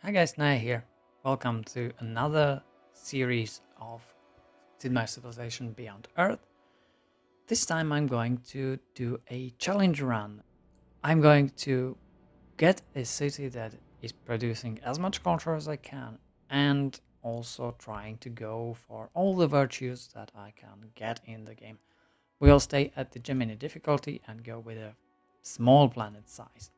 Hi guys, Naya here. Welcome to another series of Did My Civilization Beyond Earth. This time I'm going to do a challenge run. I'm going to get a city that is producing as much culture as I can and also trying to go for all the virtues that I can get in the game. We'll stay at the Gemini difficulty and go with a small planet size.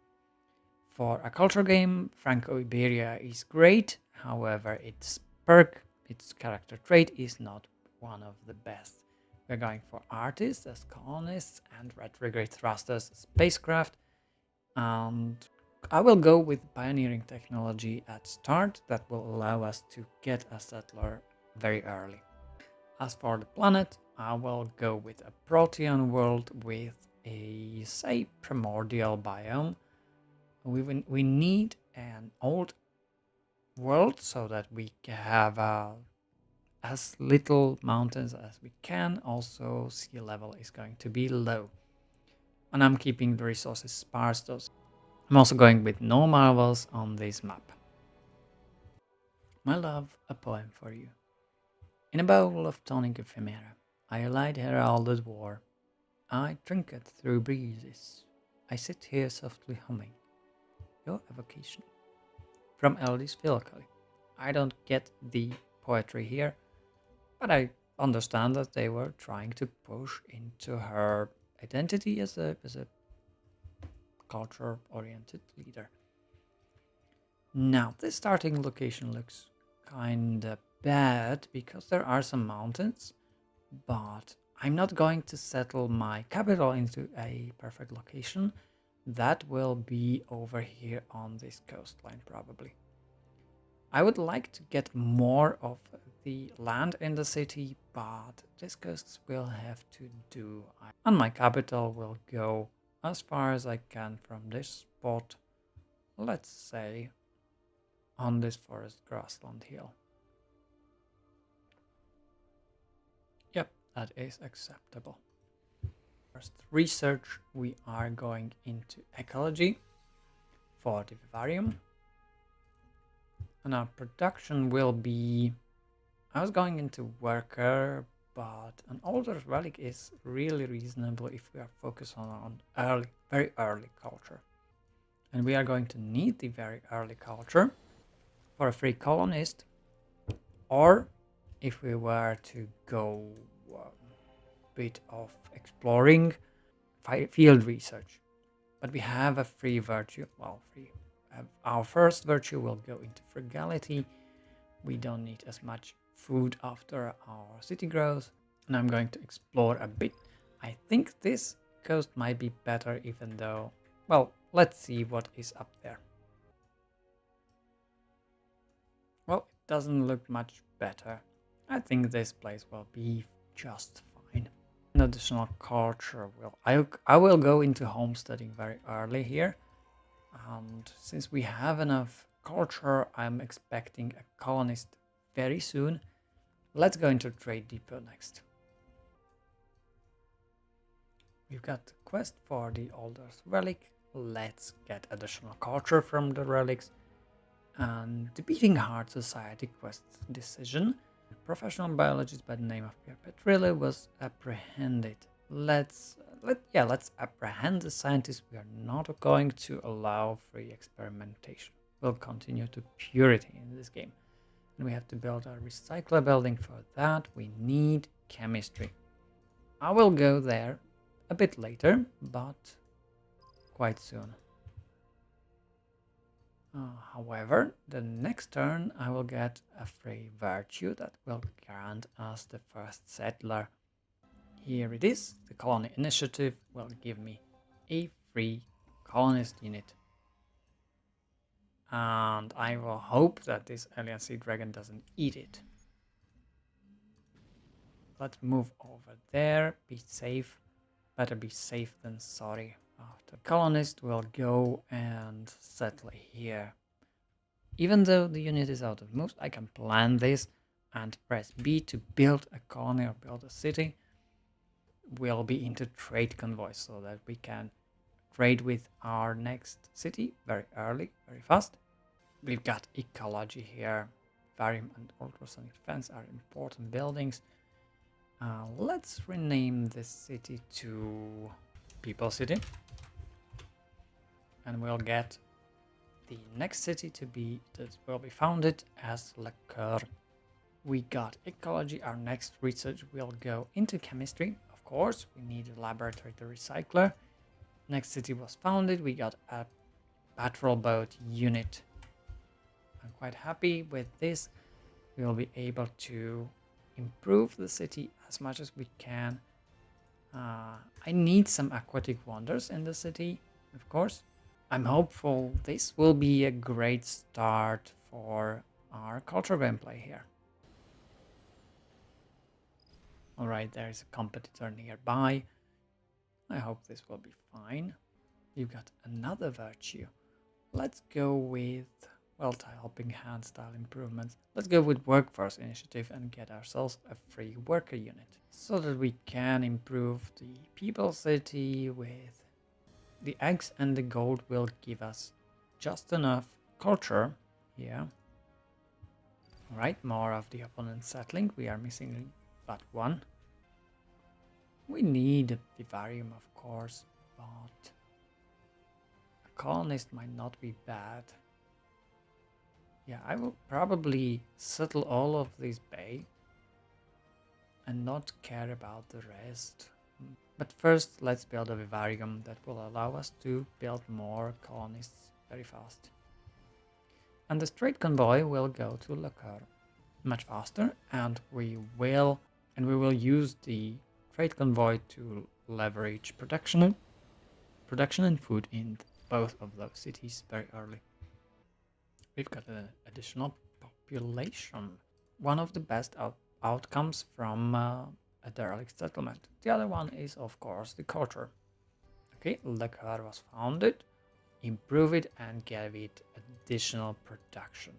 For a culture game, Franco-Iberia is great, however its perk, its character trait is not one of the best. We're going for artists as colonists and retrograde thrusters spacecraft, and I will go with pioneering technology at start that will allow us to get a settler very early. As for the planet, I will go with a protean world with a, say, primordial biome. We need an old world so that we have as little mountains as we can. Also, sea level is going to be low. And I'm keeping the resources sparse though. I'm also going with no marvels on this map. My love, a poem for you. In a bowl of tonic ephemera, I light heralded war. I drink it through breezes. I sit here softly humming your evocation. From Eldis Philocally. I don't get the poetry here, but I understand that they were trying to push into her identity as a culture-oriented leader. Now, this starting location looks kinda bad because there are some mountains, but I'm not going to settle my capital into a perfect location. That will be over here on this coastline probably. I would like to get more of the land in the city, but this coast will have to do. And my capital will go as far as I can from this spot, let's say on this forest grassland hill. Yep, that is acceptable. First research, we are going into ecology for the vivarium. And our production will be, I was going into worker, but an older relic is really reasonable if we are focused on early, very early culture. And we are going to need the very early culture for a free colonist, or if we were to go a bit of exploring, field research. But we have a free virtue, well, free. Our first virtue will go into frugality. We don't need as much food after our city grows, and I'm going to explore a bit. I think this coast might be better, even though, well, let's see what is up there. Well, it doesn't look much better. I think this place will be just fine. An additional culture will, I will go into homesteading very early here, and since we have enough culture, I'm expecting a colonist very soon. Let's go into Trade Depot next. We've got the quest for the Alder's Relic. Let's get additional culture from the relics. And the Beating Heart Society quest decision. Professional biologist by the name of Pierre Petrilli was apprehended. Let's apprehend the scientists. We are not going to allow free experimentation. We'll continue to purity in this game. And we have to build a recycler building. For that, we need chemistry. I will go there a bit later, but quite soon. However, the next turn I will get a free virtue that will grant us the first settler. Here it is. The colony initiative will give me a free colonist unit. And I will hope that this alien sea dragon doesn't eat it. Let's move over there. Be safe. Better be safe than sorry. After colonist will go and settle here. Even though the unit is out of moves, I can plan this and press B to build a colony or build a city. We'll be into trade convoys so that we can trade with our next city very early, very fast. We've got ecology here. Barium and ultrasonic defense are important buildings. Let's rename this city to People City. And we'll get the next city to be that will be founded as Le Coeur. We got ecology. Our next research will go into chemistry. Of course, we need a laboratory to recycler. Next city was founded. We got a patrol boat unit. I'm quite happy with this. We will be able to improve the city as much as we can. I need some aquatic wonders in the city, of course. I'm hopeful this will be a great start for our culture gameplay here. Alright, there is a competitor nearby. I hope this will be fine. You've got another virtue. Let's go with, well, helping hand style improvements. Let's go with workforce initiative and get ourselves a free worker unit so that we can improve the people city with the eggs, and the gold will give us just enough culture here. Alright, more of the opponent settling. We are missing but one. We need the varium, of course, but a colonist might not be bad. Yeah, I will probably settle all of this bay and not care about the rest. But first, let's build a vivarium that will allow us to build more colonists very fast. And the straight convoy will go to Le Coeur much faster, and we will use the trade convoy to leverage production and food in both of those cities very early. We've got an additional population. One of the best outcomes from a derelict settlement. The other one is, of course, the culture. Okay, Le Coeur was founded, improve it, and give it additional production.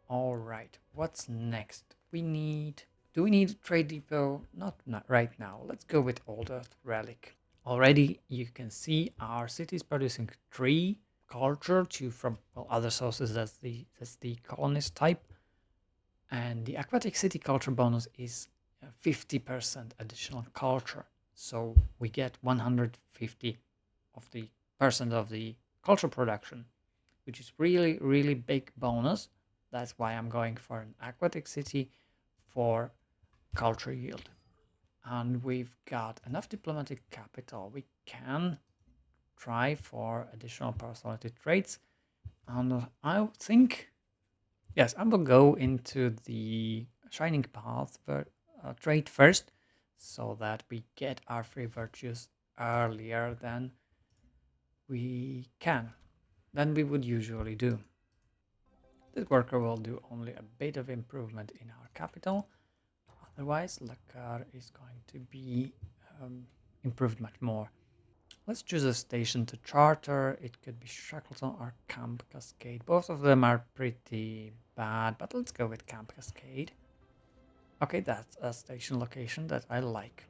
All right, what's next? Do we need a trade depot? Not right now. Let's go with Old Earth Relic. Already you can see our city is producing 3 culture from other sources. That's the colonist type, and the aquatic city culture bonus is 50% additional culture. So we get 150 of the percent of the culture production, which is really big bonus. That's why I'm going for an aquatic city for culture yield. And we've got enough diplomatic capital. We can try for additional personality traits. And I think, yes, I will go into the Shining Path trait first, so that we get our 3 virtues earlier than we would usually do. This worker will do only a bit of improvement in our capital. Otherwise, Le Coeur is going to be improved much more. Let's choose a station to charter. It could be Shackleton or Camp Cascade. Both of them are pretty bad, but let's go with Camp Cascade. Okay, that's a station location that I like.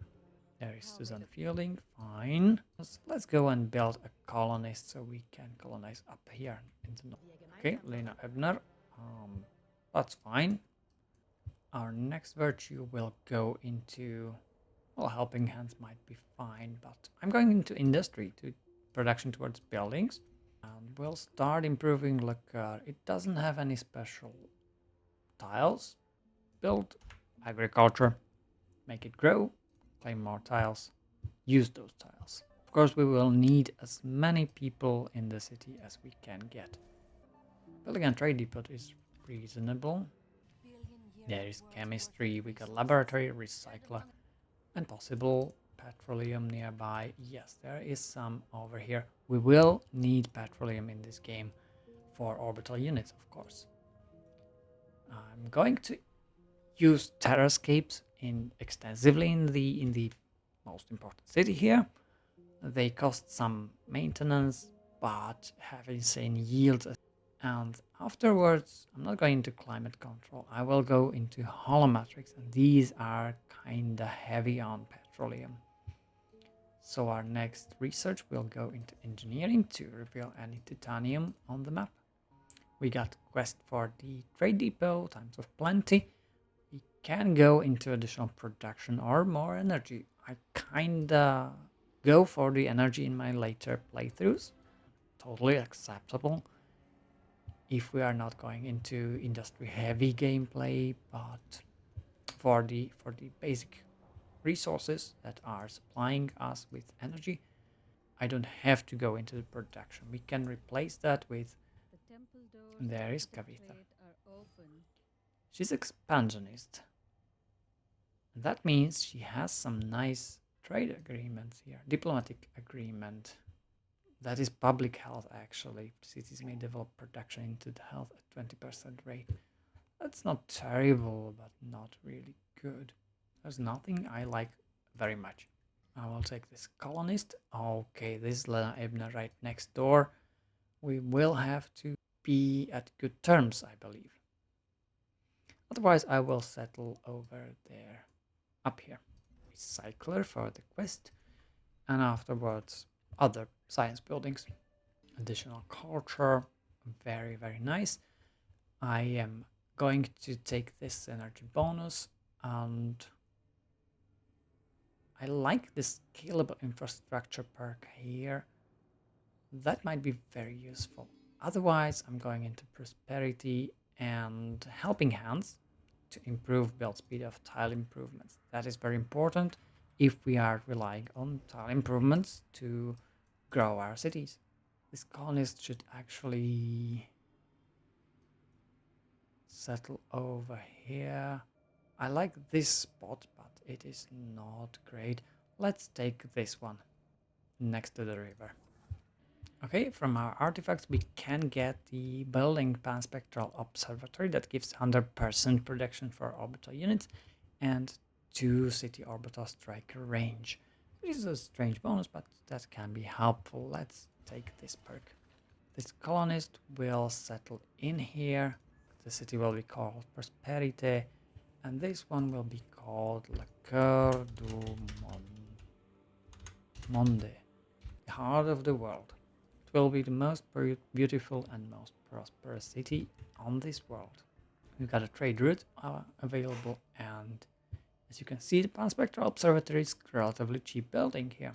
There is Susan Fielding, fine. Let's go and build a colonist so we can colonize up here in the north. Okay, Lena Ebner, that's fine. Our next virtue will go into, well, helping hands might be fine, but I'm going into industry, to production towards buildings. And we'll start improving Le Coeur. It doesn't have any special tiles. Build agriculture, make it grow, claim more tiles, use those tiles. Of course, we will need as many people in the city as we can get. Building a trade depot is reasonable. There is chemistry, we got laboratory, recycler, and possible petroleum nearby. Yes, there is some over here. We will need petroleum in this game for orbital units, of course. I'm going to use terrascapes extensively in the most important city here. They cost some maintenance, but have insane yields. And afterwards, I'm not going into climate control. I will go into holometrics, and these are kinda heavy on petroleum. So our next research will go into engineering to reveal any titanium on the map. We got quest for the trade depot, times of plenty. We can go into additional production or more energy. I kinda go for the energy in my later playthroughs. Totally acceptable if we are not going into industry heavy gameplay, but for the basic resources that are supplying us with energy, I don't have to go into the production. We can replace that with, The temple doors there of is the Kavita. trade are open. She's expansionist. And that means she has some nice trade agreements here. Diplomatic agreement. That is public health actually. Cities may develop production into the health at 20% rate. That's not terrible, but not really good. There's nothing I like very much. I will take this colonist. Okay, this is Lena Ebner right next door. We will have to be at good terms, I believe. Otherwise, I will settle over there, up here. Recycler for the quest, and afterwards, other science buildings. Additional culture, very, very nice. I am going to take this energy bonus, and I like this scalable infrastructure perk here. That might be very useful. Otherwise, I'm going into prosperity and helping hands to improve build speed of tile improvements. That is very important if we are relying on tile improvements to grow our cities. This colonist should actually settle over here. I like this spot, but it is not great. Let's take this one next to the river. Okay, from our artifacts we can get the building panspectral observatory that gives 100% protection for orbital units and 2 city orbital striker range. This is a strange bonus, but that can be helpful. Let's take this perk. This colonist will settle in here. The city will be called Prosperity, and this one will be called Le Cœur du Monde, the heart of the world. It will be the most beautiful and most prosperous city on this world. We've got a trade route available, and as you can see, the Panspectral Observatory is a relatively cheap building here.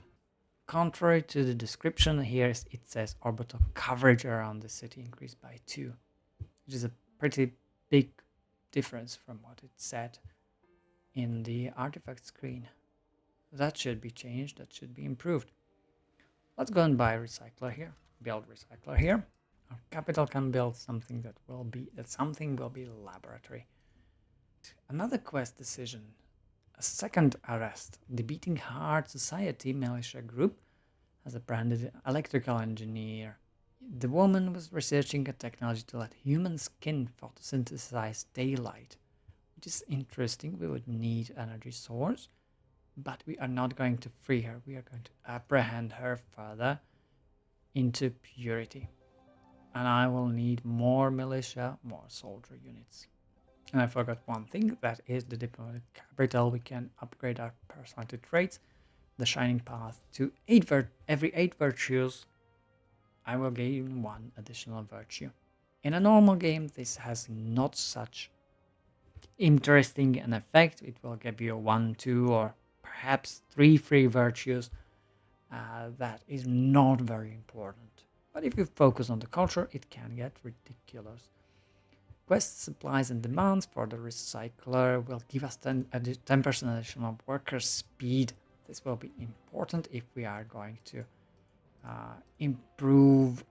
Contrary to the description here, it says orbital coverage around the city increased by 2, which is a pretty big difference from what it said in the artifact screen. That should be changed, that should be improved. Let's go and buy a recycler here, build recycler here. Our capital can build something something will be laboratory. Another quest decision. A second arrest. The Beating Heart Society militia group has a branded electrical engineer. The woman was researching a technology to let human skin photosynthesize daylight, which is interesting. We would need energy source, but we are not going to free her. We are going to apprehend her further into purity. And I will need more militia, more soldier units. And I forgot one thing, that is the diplomatic capital. We can upgrade our personality traits, the shining path to every 8 virtues. I will gain 1 additional virtue. In a normal game, this has not such interesting an effect. It will give you 1, 2, or perhaps 3 free virtues. That is not very important. But if you focus on the culture, it can get ridiculous. Quest supplies and demands for the recycler will give us 10% additional worker speed. This will be important if we are going to improve,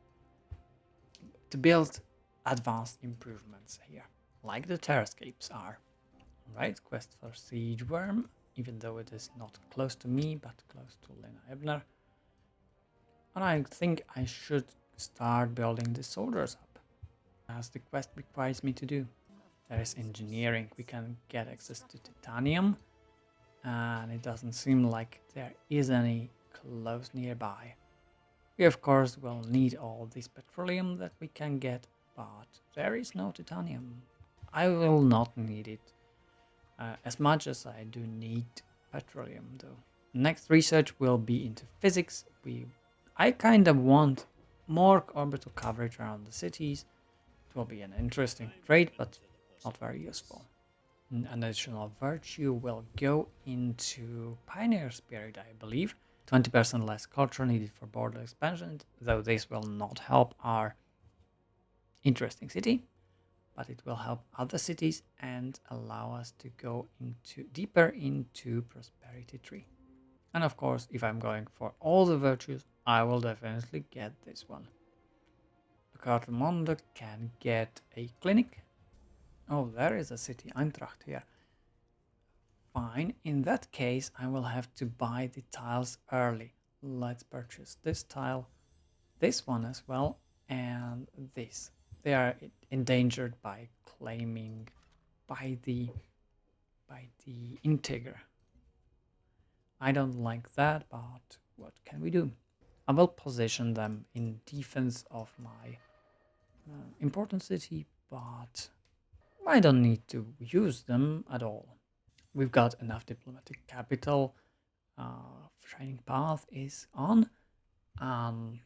to build advanced improvements here, like the terrascapes are. Right, quest for Siege Worm, even though it is not close to me, but close to Lena Ebner. And I think I should start building the soldiers up, as the quest requires me to do. There is engineering. We can get access to titanium, and it doesn't seem like there is any close nearby. We of course will need all this petroleum that we can get, but there is no titanium. I will not need it as much as I do need petroleum though. Next research will be into physics. I kind of want more orbital coverage around the cities It will be an interesting trade, but not very useful. An additional virtue will go into Pioneer Spirit, I believe. 20% less culture needed for border expansion, though this will not help our interesting city, but it will help other cities and allow us to go into deeper into prosperity tree. And of course, if I'm going for all the virtues, I will definitely get this one. Cartamondo can get a clinic. Oh, there is a city, Eintracht here. Fine, in that case, I will have to buy the tiles early. Let's purchase this tile, this one as well, and this. They are endangered by claiming by the integer. I don't like that, but what can we do? I will position them in defense of my important city, but I don't need to use them at all. We've got enough diplomatic capital. Shining Path is on, and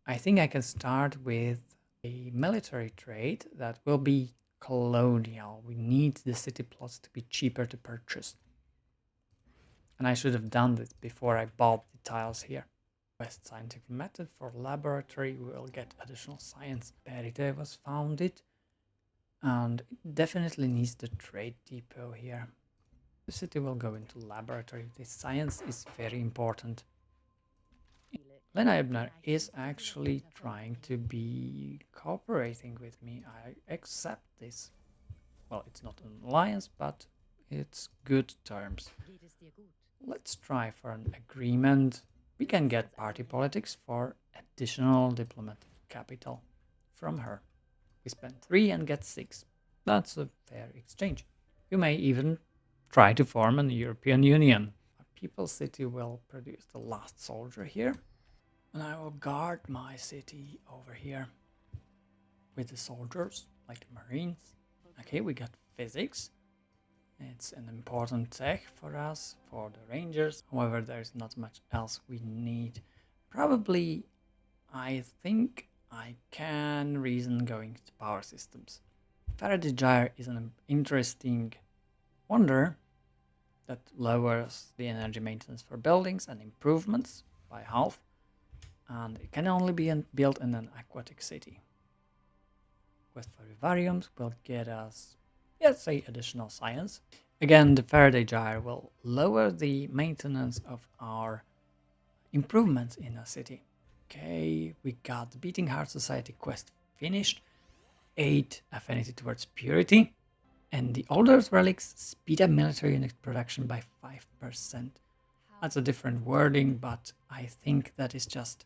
I think I can start with a military trade that will be colonial. We need the city plots to be cheaper to purchase. And I should have done this before I bought the tiles here. West Scientific Method for laboratory, we will get additional science. Perite was founded, and it definitely needs the trade depot here. The city will go into laboratory. The science is very important. Lena Ebner is actually trying to be cooperating with me. I accept this. Well, it's not an alliance, but it's good terms. Let's try for an agreement. We can get party politics for additional diplomatic capital from her. We spend 3 and get 6. That's a fair exchange. You may even try to form an European Union. A People City will produce the last soldier here. And I will guard my city over here with the soldiers, like the Marines. Okay, we got physics. It's an important tech for us, for the Rangers. However, there's not much else we need. Probably, I think I can reason going to power systems. Faraday Gyre is an interesting wonder that lowers the energy maintenance for buildings and improvements by half. And it can only be built in an aquatic city. Quest for Vivariums will get us, let's say, additional science. Again, the Faraday Gyre will lower the maintenance of our improvements in a city. Okay, we got the Beating Heart Society quest finished. 8 affinity towards purity. And the Older's Relics speed up military unit production by 5%. That's a different wording, but I think that is just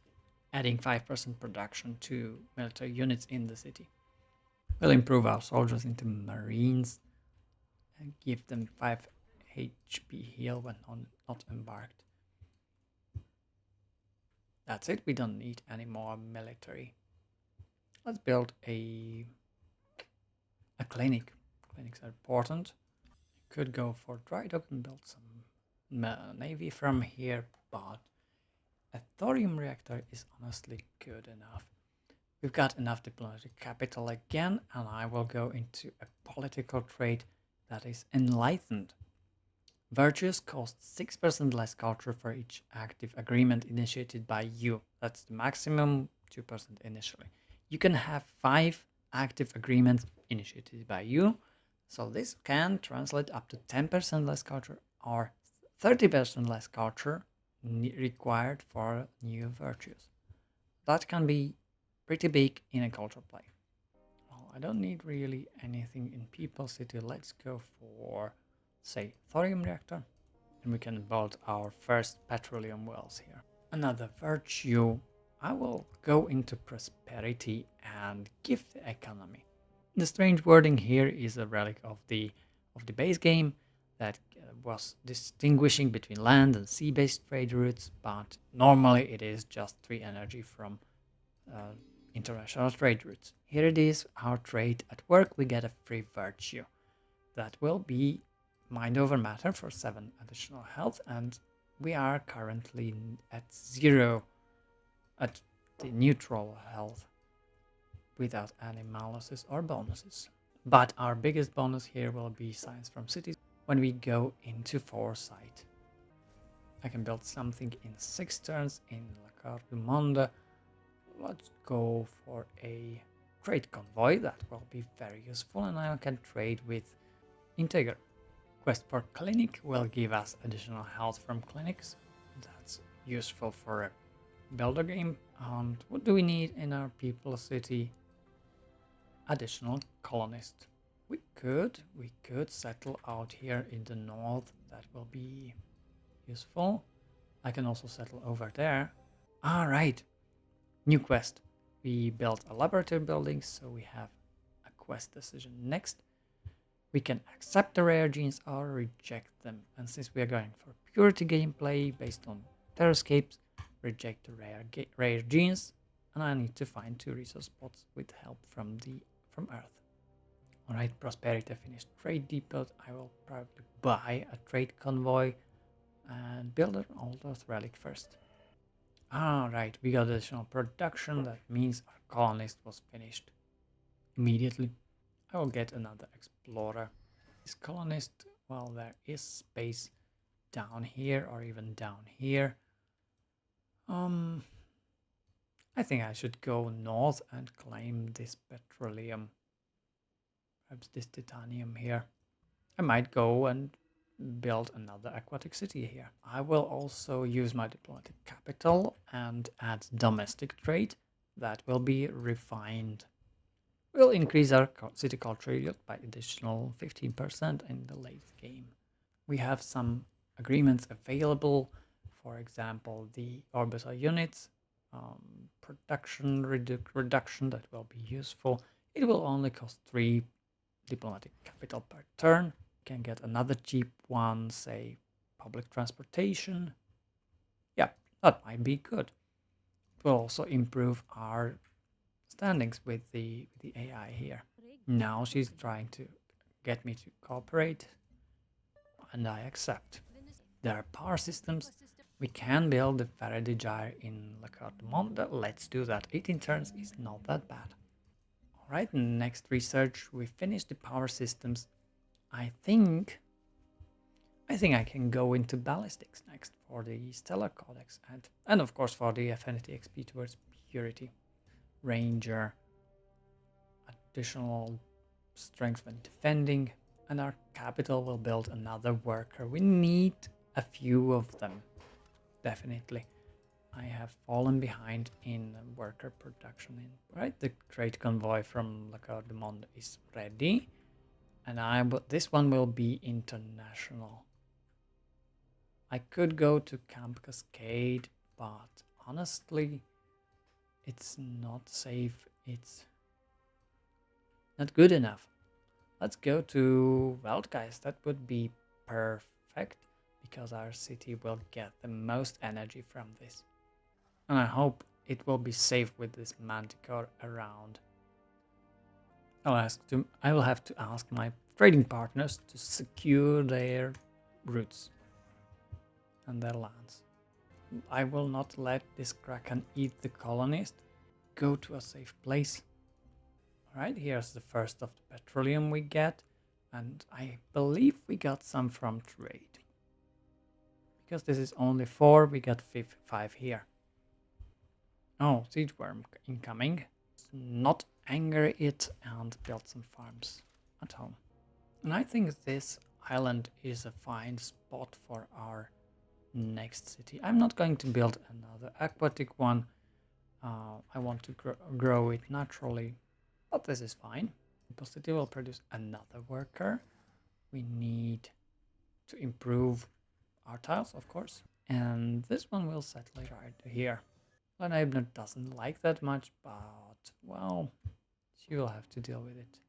adding 5% production to military units in the city. We'll improve our soldiers into Marines and give them 5 HP heal when not embarked. That's it, we don't need any more military. Let's build a clinic. Clinics are important. Could go for dry dock and build some navy from here, but a thorium reactor is honestly good enough. We've got enough diplomatic capital again, and I will go into a political trade that is enlightened. Virtues cost 6% less culture for each active agreement initiated by you. That's the maximum, 2% initially. You can have 5 active agreements initiated by you, so this can translate up to 10% less culture or 30% less culture required for new virtues. That can be pretty big in a culture play. Well, I don't need really anything in People City. Let's go for, say, thorium reactor, and we can build our first petroleum wells here. Another virtue, I will go into prosperity and give the economy. The strange wording here is a relic of the base game that was distinguishing between land and sea-based trade routes, but normally it is just 3 energy from international trade routes. Here it is, our trade at work, we get a free virtue. That will be mind over matter for 7 additional health, and we are currently at 0 at the neutral health. without any maluses or bonuses. But our biggest bonus here will be science from cities when we go into foresight. I can build something in 6 turns in La Carte du Monde. Let's go for a trade convoy. That will be very useful, and I can trade with Integer. Quest for clinic will give us additional health from clinics. That's useful for a builder game. And what do we need in our people city? Additional colonist. We could settle out here in the north. That will be useful. I can also settle over there. All right, new quest. We built a laboratory building, so we have a quest decision next. We can accept the rare genes or reject them. And since we are going for purity gameplay based on terrascapes, reject the rare genes. And I need to find 2 resource spots with help from Earth. Alright, prosperity finished. Trade depot. I will probably buy a trade convoy and build an old Earth relic first. Alright, we got additional production. That means our colonist was finished immediately. I will get another explorer. This colonist, well, there is space down here or even down here. I think I should go north and claim this petroleum. Perhaps this titanium here. I might go and build another aquatic city here. I will also use my diplomatic capital and add domestic trade. That will be refined. We'll increase our city culture yield by additional 15% in the late game. We have some agreements available, for example, the orbital units, production reduction that will be useful. It will only cost 3 diplomatic capital per turn. You can get another cheap one, say public transportation. Yeah, that might be good. It will also improve our standings with the AI here. Now she's trying to get me to cooperate, and I accept. There are power systems. We can build the Faraday gyre in La Carte du Monde. Let's do that. 18 turns is not that bad. Alright, next research. We finished the power systems. I think I can go into ballistics next for the Stellar Codex and of course for the Affinity XP towards Purity. Ranger, additional strength when defending, and our capital will build another worker. We need a few of them, definitely. I have fallen behind in worker production. Right, the trade convoy from La Carte du Monde is ready, and this one will be international. I could go to Camp Cascade, but honestly, it's not safe. It's not good enough. Let's go to Weltgeist. That would be perfect because our city will get the most energy from this. And I hope it will be safe with this Manticore around. I will have to ask my trading partners to secure their routes and their lands. I will not let this Kraken eat the colonist. Go to a safe place. Alright, here's the first of the petroleum we get. And I believe we got some from trade. Because this is only 4, we got 5 here. Oh, siege worm incoming. Not anger it and build some farms at home. And I think this island is a fine spot for our next city. I'm not going to build another aquatic one. I want to grow it naturally, but this is fine. The city will produce another worker. We need to improve our tiles, of course. And this one will settle right here. Leibniz doesn't like that much, but, well, she will have to deal with it.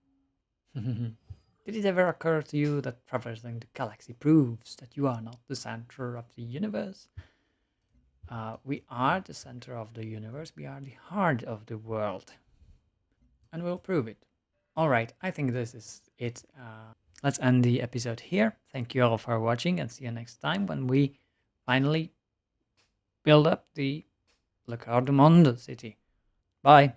Did it ever occur to you that traversing the galaxy proves that you are not the center of the universe? We are the center of the universe. We are the heart of the world. And we'll prove it. Alright, I think this is it. Let's end the episode here. Thank you all for watching and see you next time when we finally build up the Le Carte du Monde city. Bye.